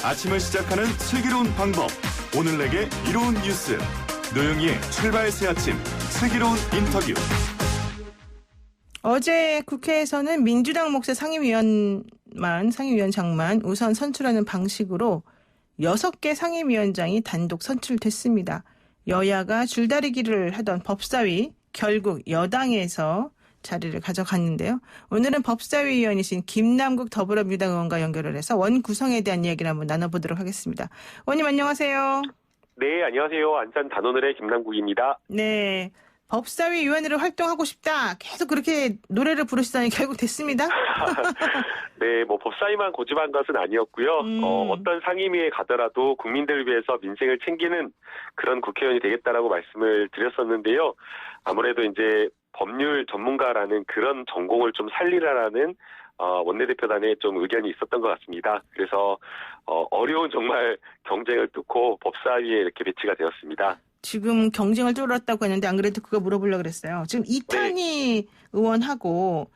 아침을 시작하는 슬기로운 방법. 오늘 내게 이로운 뉴스. 노영희의 출발 새 아침 슬기로운 인터뷰. 어제 국회에서는 민주당 몫의 상임위원장만 우선 선출하는 방식으로 6개 상임위원장이 단독 선출됐습니다. 여야가 줄다리기를 하던 법사위 결국 여당에서 자리를 가져갔는데요. 오늘은 법사위 의원이신 김남국 더불어민주당 의원과 연결을 해서 원 구성에 대한 이야기를 한번 나눠보도록 하겠습니다. 의원님 안녕하세요. 네, 안녕하세요. 안산 단오늘의 김남국입니다. 네, 법사위 위원으로 활동하고 싶다. 계속 그렇게 노래를 부르시다니 결국 됐습니다. 네, 법사위만 고집한 것은 아니었고요. 어떤 상임위에 가더라도 국민들을 위해서 민생을 챙기는 그런 국회의원이 되겠다라고 말씀을 드렸었는데요. 아무래도 이제 법률 전문가라는 그런 전공을 좀 살리라라는 원내대표단에 좀 의견이 있었던 것 같습니다. 그래서 어려운 정말 경쟁을 뚫고 법사위에 이렇게 배치가 되었습니다. 지금 경쟁을 뚫었다고 했는데 안 그래도 그거 물어보려고 그랬어요. 지금 이탄희 의원하고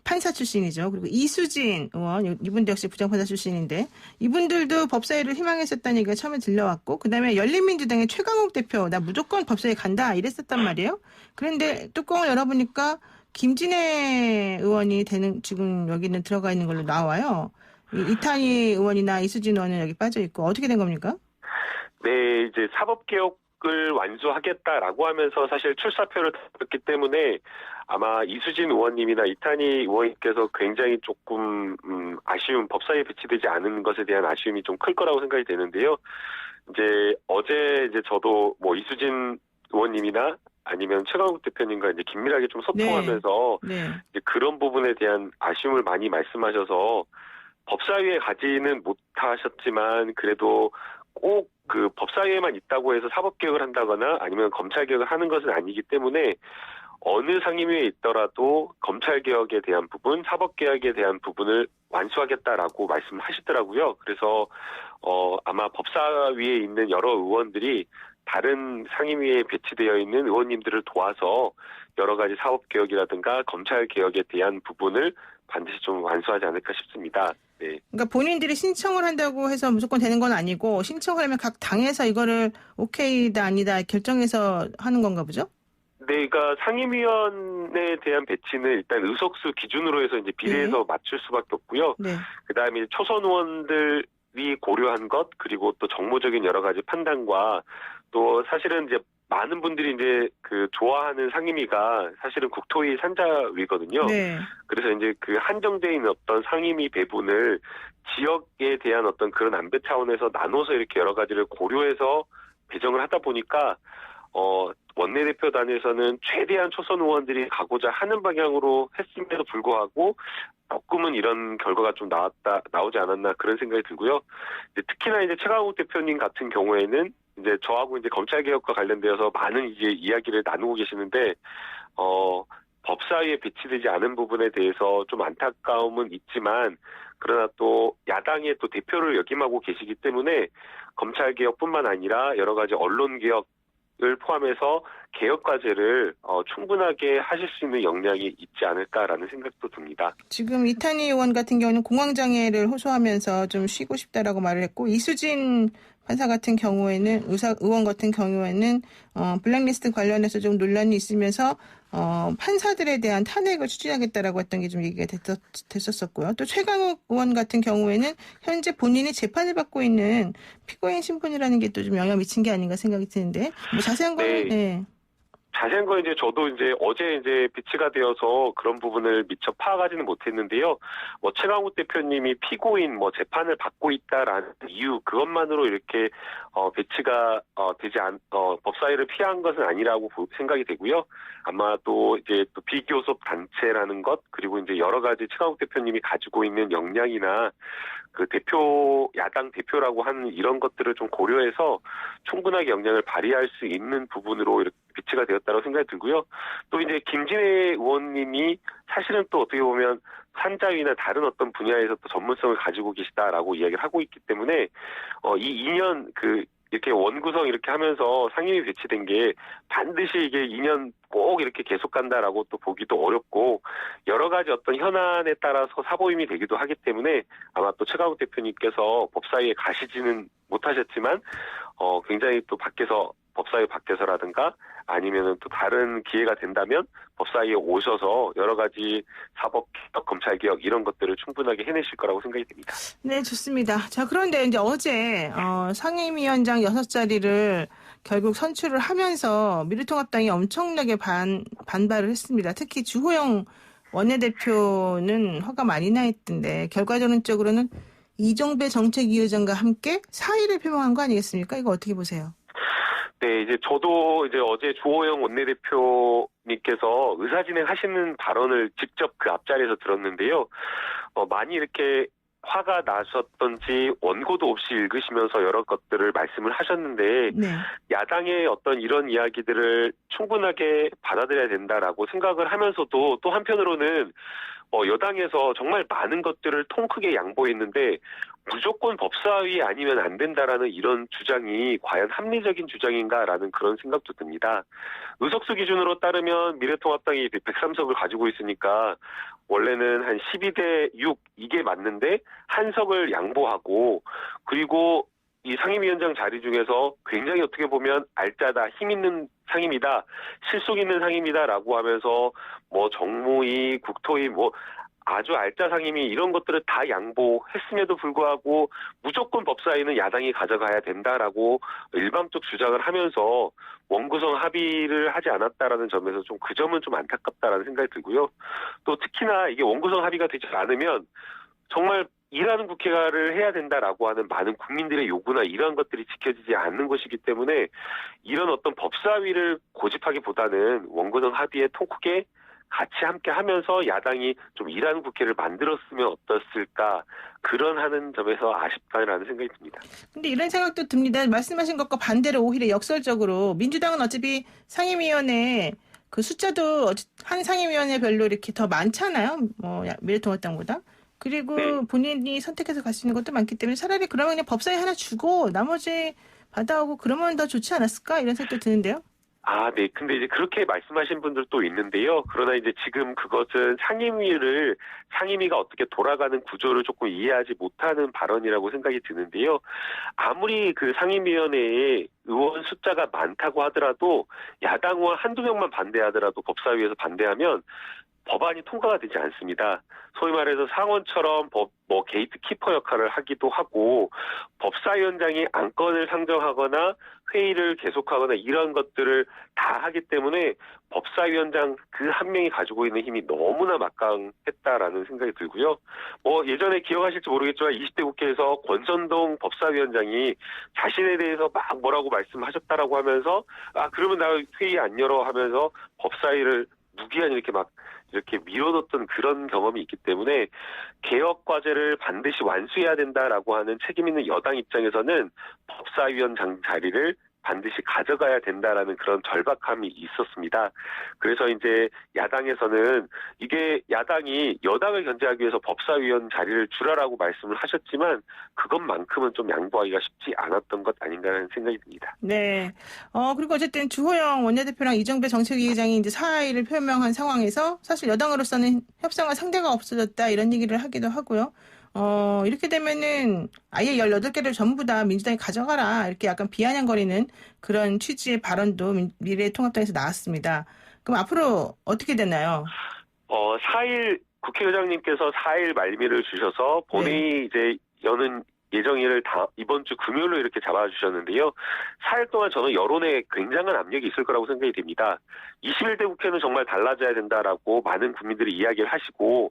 판사 출신이죠. 그리고 이수진 의원, 이분도 역시 부장판사 출신인데 이분들도 법사위를 희망했었다는 얘기가 처음에 들려왔고 그다음에 열린민주당의 최강욱 대표 나 무조건 법사위 간다 이랬었단 말이에요. 그런데 뚜껑을 열어보니까 김진애 의원이 지금 여기는 들어가 있는 걸로 나와요. 이탄희 의원이나 이수진 의원은 여기 빠져 있고 어떻게 된 겁니까? 네, 이제 사법개혁을 완수하겠다라고 하면서 사실 출사표를 던졌기 때문에 아마 이수진 의원님이나 이탄희 의원님께서 굉장히 조금 아쉬움, 법사위에 배치되지 않은 것에 대한 아쉬움이 좀 클 거라고 생각이 되는데요. 이제 어제 이제 저도 이수진 의원님이나 아니면 최강욱 대표님과 이제 긴밀하게 좀 소통하면서 이제 그런 부분에 대한 아쉬움을 많이 말씀하셔서 법사위에 가지는 못하셨지만 그래도 꼭 그 법사위에만 있다고 해서 사법개혁을 한다거나 아니면 검찰개혁을 하는 것은 아니기 때문에 어느 상임위에 있더라도 검찰개혁에 대한 부분, 사법개혁에 대한 부분을 완수하겠다라고 말씀을 하시더라고요. 그래서 아마 법사위에 있는 여러 의원들이 다른 상임위에 배치되어 있는 의원님들을 도와서 여러 가지 사법개혁이라든가 검찰개혁에 대한 부분을 반드시 좀 완수하지 않을까 싶습니다. 네. 그러니까 본인들이 신청을 한다고 해서 무조건 되는 건 아니고 신청을 하면 각 당에서 이거를 오케이다 아니다 결정해서 하는 건가 보죠? 네, 그러니까 상임위원에 대한 배치는 일단 의석수 기준으로 해서 이제 비례해서 맞출 수밖에 없고요. 네. 그다음에 초선 의원들이 고려한 것 그리고 또 정무적인 여러 가지 판단과 또 사실은 이제 많은 분들이 이제 그 좋아하는 상임위가 사실은 국토위 산자위거든요. 네. 그래서 이제 그 한정되어 있는 어떤 상임위 배분을 지역에 대한 어떤 그런 안배 차원에서 나눠서 이렇게 여러 가지를 고려해서 배정을 하다 보니까 원내대표단에서는 최대한 초선 의원들이 가고자 하는 방향으로 했음에도 불구하고 조금은 이런 결과가 좀 나오지 않았나 그런 생각이 들고요. 이제 특히나 이제 최강욱 대표님 같은 경우에는 이제 저하고 이제 검찰개혁과 관련되어서 많은 이제 이야기를 나누고 계시는데, 법사위에 배치되지 않은 부분에 대해서 좀 안타까움은 있지만, 그러나 또 야당의 또 대표를 역임하고 계시기 때문에 검찰개혁뿐만 아니라 여러 가지 언론개혁을 포함해서 개혁과제를 충분하게 하실 수 있는 역량이 있지 않을까라는 생각도 듭니다. 지금 이탄희 의원 같은 경우는 공황장애를 호소하면서 좀 쉬고 싶다라고 말을 했고 이수진 판사 같은 경우에는 의원 같은 경우에는 블랙리스트 관련해서 좀 논란이 있으면서 판사들에 대한 탄핵을 추진하겠다라고 했던 게 좀 얘기가 됐었었고요. 또 최강욱 의원 같은 경우에는 현재 본인이 재판을 받고 있는 피고인 신분이라는 게 또 좀 영향을 미친 게 아닌가 생각이 드는데 자세한 거는 자세한 건 이제 저도 이제 어제 이제 배치가 되어서 그런 부분을 미처 파악하지는 못했는데요. 최강욱 대표님이 피고인 재판을 받고 있다라는 이유 그것만으로 이렇게 배치가 법사위를 피한 것은 아니라고 생각이 되고요. 아마 또 이제 또 비교섭 단체라는 것 그리고 이제 여러 가지 최강욱 대표님이 가지고 있는 역량이나 그 야당 대표라고 하는 이런 것들을 좀 고려해서 충분하게 역량을 발휘할 수 있는 부분으로 이렇게 배치가 되었다고 생각이 들고요. 또 이제 김진애 의원님이 사실은 또 어떻게 보면 산자위나 다른 어떤 분야에서 또 전문성을 가지고 계시다라고 이야기를 하고 있기 때문에 이 2년 이렇게 원구성 이렇게 하면서 상임위 배치된 게 반드시 이게 2년 꼭 이렇게 계속 간다라고 또 보기도 어렵고 여러 가지 어떤 현안에 따라서 사보임이 되기도 하기 때문에 아마 또 최강욱 대표님께서 법사위에 가시지는 못하셨지만 굉장히 또 법사위 밖에서라든가 아니면은 또 다른 기회가 된다면 법사위에 오셔서 여러 가지 사법개혁, 검찰개혁 이런 것들을 충분하게 해내실 거라고 생각이 됩니다. 네, 좋습니다. 자, 그런데 이제 어제 상임위원장 6자리를 결국 선출을 하면서 미래통합당이 엄청나게 반발을 했습니다. 특히 주호영 원내대표는 화가 많이 나 있던데 결과적으로는 이종배 정책위의장과 함께 사의를 표명한 거 아니겠습니까? 이거 어떻게 보세요? 네, 저도 어제 주호영 원내대표님께서 의사진행 하시는 발언을 직접 그 앞자리에서 들었는데요. 많이 이렇게 화가 나셨던지 원고도 없이 읽으시면서 여러 것들을 말씀을 하셨는데 네. 야당의 어떤 이런 이야기들을 충분하게 받아들여야 된다라고 생각을 하면서도 또 한편으로는 여당에서 정말 많은 것들을 통 크게 양보했는데 무조건 법사위 아니면 안 된다라는 이런 주장이 과연 합리적인 주장인가라는 그런 생각도 듭니다. 의석수 기준으로 따르면 미래통합당이 103석을 가지고 있으니까 원래는 한 12대 6 이게 맞는데 한 석을 양보하고 그리고 이 상임위원장 자리 중에서 굉장히 어떻게 보면 알짜다, 힘 있는 상임이다, 실속 있는 상임이다라고 하면서 정무위, 국토위 아주 알짜 상임위 이런 것들을 다 양보했음에도 불구하고 무조건 법사위는 야당이 가져가야 된다라고 일방적 주장을 하면서 원구성 합의를 하지 않았다라는 점에서 그 점은 좀 안타깝다라는 생각이 들고요. 또 특히나 이게 원구성 합의가 되지 않으면 정말 일하는 국회를 해야 된다라고 하는 많은 국민들의 요구나 이런 것들이 지켜지지 않는 것이기 때문에 이런 어떤 법사위를 고집하기보다는 원구성 합의에 통 크게 같이 함께 하면서 야당이 좀 일하는 국회를 만들었으면 어떻을까 그런 하는 점에서 아쉽다라는 생각이 듭니다. 근데 이런 생각도 듭니다. 말씀하신 것과 반대로 오히려 역설적으로 민주당은 어차피 상임위원회 그 숫자도 한 상임위원회별로 이렇게 더 많잖아요. 미래통합당보다. 그리고 네. 본인이 선택해서 갈 수 있는 것도 많기 때문에 차라리 그러면 그냥 법사위 하나 주고 나머지 받아오고 그러면 더 좋지 않았을까 이런 생각도 드는데요. 네. 근데 그렇게 말씀하신 분들도 있는데요. 그러나 지금 그것은 상임위가 어떻게 돌아가는 구조를 조금 이해하지 못하는 발언이라고 생각이 드는데요. 아무리 그 상임위원회에 의원 숫자가 많다고 하더라도 야당 의원 한두 명만 반대하더라도 법사위에서 반대하면 법안이 통과가 되지 않습니다. 소위 말해서 상원처럼 게이트 키퍼 역할을 하기도 하고 법사위원장이 안건을 상정하거나 회의를 계속하거나 이런 것들을 다 하기 때문에 법사위원장 그 한 명이 가지고 있는 힘이 너무나 막강했다라는 생각이 들고요. 예전에 기억하실지 모르겠지만 20대 국회에서 권선동 법사위원장이 자신에 대해서 막 뭐라고 말씀하셨다라고 하면서 그러면 나 회의 안 열어 하면서 법사위를 무기한 이렇게 밀어뒀던 그런 경험이 있기 때문에 개혁 과제를 반드시 완수해야 된다라고 하는 책임 있는 여당 입장에서는 법사위원장 자리를 반드시 가져가야 된다라는 그런 절박함이 있었습니다. 그래서 야당에서는 이게 야당이 여당을 견제하기 위해서 법사위원 자리를 주라라고 말씀을 하셨지만 그것만큼은 좀 양보하기가 쉽지 않았던 것 아닌가라는 생각이 듭니다. 네. 그리고 어쨌든 주호영 원내대표랑 이종배 정책위의장이 사의를 표명한 상황에서 사실 여당으로서는 협상할 상대가 없어졌다 이런 얘기를 하기도 하고요. 이렇게 되면은 아예 18개를 전부 다 민주당이 가져가라 이렇게 약간 비아냥거리는 그런 취지의 발언도 미래통합당에서 나왔습니다. 그럼 앞으로 어떻게 되나요? 4일 국회의장님께서 4일 말미를 주셔서 본회의 여는 예정일을 이번 주 금요일로 이렇게 잡아주셨는데요. 4일 동안 저는 여론에 굉장한 압력이 있을 거라고 생각이 됩니다. 21대 국회는 정말 달라져야 된다라고 많은 국민들이 이야기를 하시고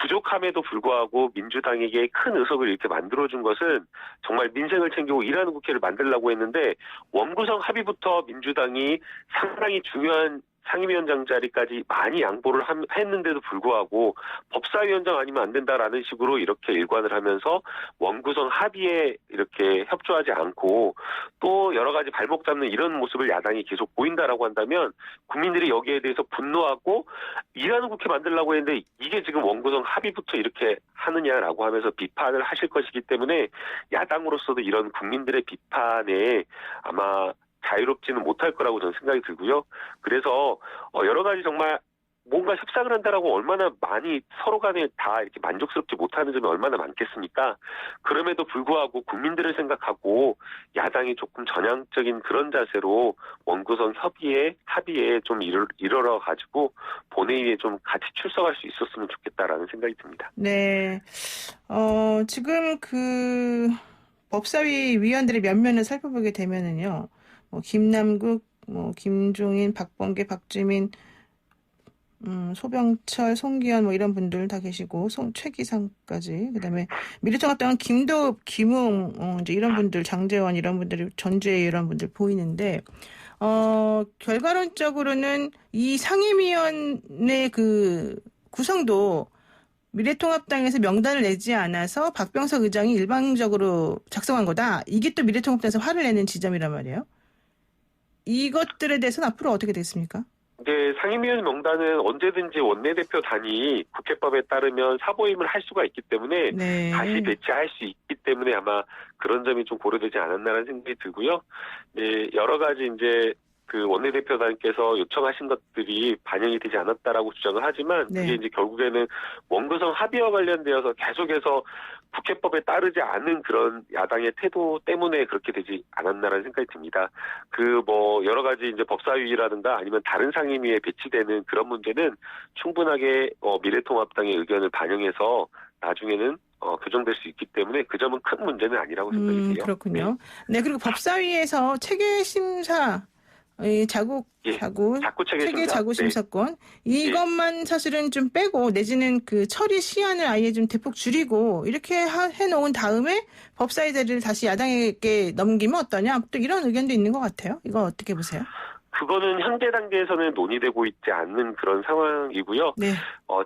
부족함에도 불구하고 민주당에게 큰 의석을 이렇게 만들어준 것은 정말 민생을 챙기고 일하는 국회를 만들려고 했는데 원구성 합의부터 민주당이 상당히 중요한 상임위원장 자리까지 많이 양보를 했는데도 불구하고 법사위원장 아니면 안 된다라는 식으로 이렇게 일관을 하면서 원구성 합의에 이렇게 협조하지 않고 또 여러 가지 발목 잡는 이런 모습을 야당이 계속 보인다라고 한다면 국민들이 여기에 대해서 분노하고 일하는 국회 만들려고 했는데 이게 지금 원구성 합의부터 이렇게 하느냐라고 하면서 비판을 하실 것이기 때문에 야당으로서도 이런 국민들의 비판에 아마 자유롭지는 못할 거라고 저는 생각이 들고요. 그래서 여러 가지 정말 뭔가 협상을 한다라고 얼마나 많이 서로 간에 다 이렇게 만족스럽지 못하는 점이 얼마나 많겠습니까? 그럼에도 불구하고 국민들을 생각하고 야당이 조금 전향적인 그런 자세로 원구성 합의에 좀 이르러 가지고 본회의에 좀 같이 출석할 수 있었으면 좋겠다라는 생각이 듭니다. 네. 지금 그 법사위 위원들의 면면을 살펴보게 되면은요. 김남국, 김종인, 박범계, 박주민, 소병철, 송기현 이런 분들 다 계시고 최기상까지 그다음에 미래통합당은 김도읍, 김웅 이제 이런 분들 장재원 이런 분들이 전주에 이런 분들 보이는데 결과론적으로는 이 상임위원회 그 구성도 미래통합당에서 명단을 내지 않아서 박병석 의장이 일방적으로 작성한 거다. 이게 또 미래통합당에서 화를 내는 지점이란 말이에요. 이것들에 대해서는 앞으로 어떻게 되겠습니까? 네, 상임위원 명단은 언제든지 원내대표단이 국회법에 따르면 사보임을 할 수가 있기 때문에 네. 다시 배치할 수 있기 때문에 아마 그런 점이 좀 고려되지 않았나라는 생각이 들고요. 네, 여러 가지 이제 그 원내대표단께서 요청하신 것들이 반영이 되지 않았다라고 주장을 하지만 네. 그게 이제 결국에는 원구성 합의와 관련되어서 계속해서 국회법에 따르지 않은 그런 야당의 태도 때문에 그렇게 되지 않았나라는 생각이 듭니다. 여러 가지 이제 법사위라든가 아니면 다른 상임위에 배치되는 그런 문제는 충분하게 미래통합당의 의견을 반영해서 나중에는 교정될 수 있기 때문에 그 점은 큰 문제는 아니라고 생각이 돼요. 그렇군요. 네, 그리고 법사위에서 체계 심사 체계 자구 심사권 이것만 사실은 좀 빼고 내지는 그 처리 시한을 아예 좀 대폭 줄이고 이렇게 해놓은 다음에 법사위 자리를 다시 야당에게 넘기면 어떠냐 또 이런 의견도 있는 것 같아요. 이거 어떻게 보세요? 그거는 현재 단계에서는 논의되고 있지 않는 그런 상황이고요. 네.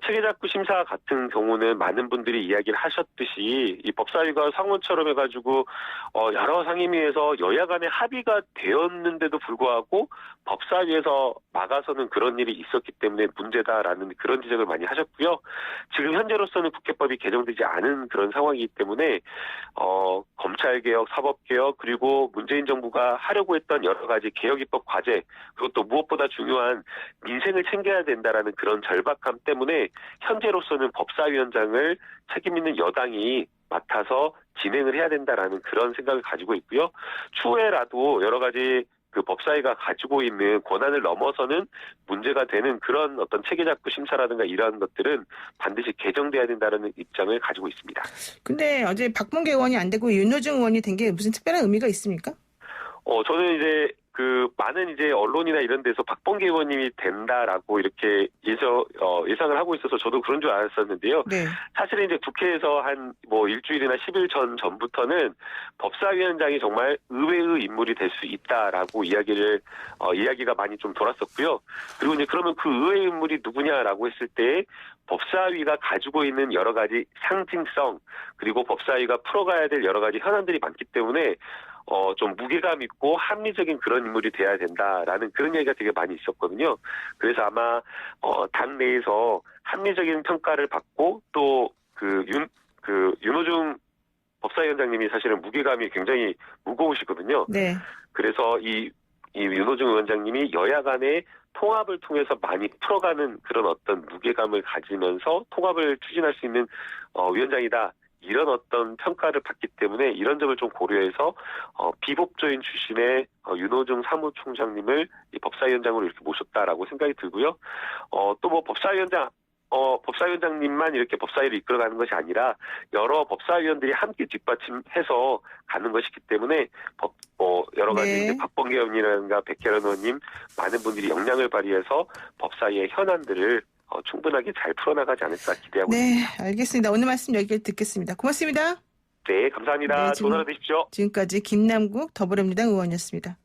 체계자구 심사 같은 경우는 많은 분들이 이야기를 하셨듯이 이 법사위가 상원처럼 해가지고 여러 상임위에서 여야 간의 합의가 되었는데도 불구하고 법사위에서 막아서는 그런 일이 있었기 때문에 문제다라는 그런 지적을 많이 하셨고요. 지금 현재로서는 국회법이 개정되지 않은 그런 상황이기 때문에 검찰개혁, 사법개혁 그리고 문재인 정부가 하려고 했던 여러 가지 개혁 입법 과제 그것도 무엇보다 중요한 민생을 챙겨야 된다라는 그런 절박함 때문에 현재로서는 법사위원장을 책임 있는 여당이 맡아서 진행을 해야 된다라는 그런 생각을 가지고 있고요. 추후에라도 여러 가지 그 법사위가 가지고 있는 권한을 넘어서는 문제가 되는 그런 어떤 체계자구 심사라든가 이러한 것들은 반드시 개정돼야 된다는 입장을 가지고 있습니다. 근데 어제 박범계 의원이 안 되고 윤호중 의원이 된 게 무슨 특별한 의미가 있습니까? 저는 이제 많은 이제 언론이나 이런 데서 박범계 의원님이 된다라고 이렇게 예상을 하고 있어서 저도 그런 줄 알았었는데요. 네. 사실은 이제 국회에서 한 일주일이나 10일 전부터는 법사위원장이 정말 의외의 인물이 될 수 있다라고 이야기가 많이 좀 돌았었고요. 그리고 이제 그러면 그 의외의 인물이 누구냐라고 했을 때 법사위가 가지고 있는 여러 가지 상징성 그리고 법사위가 풀어가야 될 여러 가지 현안들이 많기 때문에 좀 무게감 있고 합리적인 그런 인물이 돼야 된다라는 그런 얘기가 되게 많이 있었거든요. 그래서 아마 당 내에서 합리적인 평가를 받고 또 윤호중 법사위원장님이 사실은 무게감이 굉장히 무거우시거든요. 네. 그래서 이 윤호중 위원장님이 여야 간의 통합을 통해서 많이 풀어가는 그런 어떤 무게감을 가지면서 통합을 추진할 수 있는 위원장이다. 이런 어떤 평가를 받기 때문에 이런 점을 좀 고려해서 비법조인 출신의 윤호중 사무총장님을 이 법사위원장으로 이렇게 모셨다라고 생각이 들고요. 또 법사위원장님만 이렇게 법사위를 이끌어가는 것이 아니라 여러 법사위원들이 함께 뒷받침해서 가는 것이기 때문에 여러 가지 네. 이제 박범계 의원이라든가 백혜련 의원님 많은 분들이 역량을 발휘해서 법사위의 현안들을 충분하게 잘 풀어나가지 않을까 기대하고 있습니다. 네, 알겠습니다. 오늘 말씀 여기까지 듣겠습니다. 고맙습니다. 네, 감사합니다. 네, 좋은 하루 되십시오. 지금까지 김남국 더불어민주당 의원이었습니다.